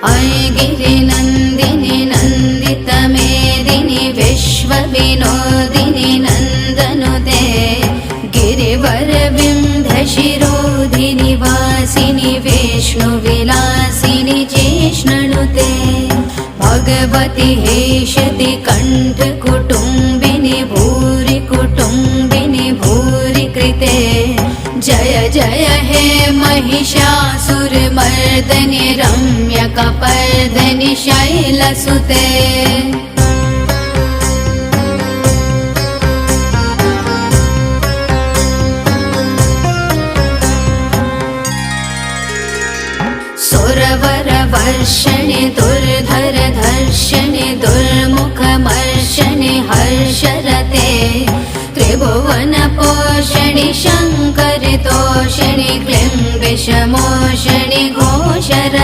गिरिनन्दिनि नन्दितमेदिनि विश्वविनोदिनि नन्दनुते गिरिवरविन्ध्यशिरोधिनि वासिनि विष्णुविलासिनि जिष्णुनुते भगवति हेशति कण्ठकुटुम्बिनि भूरि कुटुम्बिनि भूरि कृते जय जय हे महिषासुरमर्दनि रम्यकपर्दनि शैलसुते सुरवरवर्षणि दुर्धरधर्षणि दुर्मुखमर्षणि हर्षरते त्रिभुवनपोषणि शङ्करितोषणि क्लिं विषमोषणि घोषरते।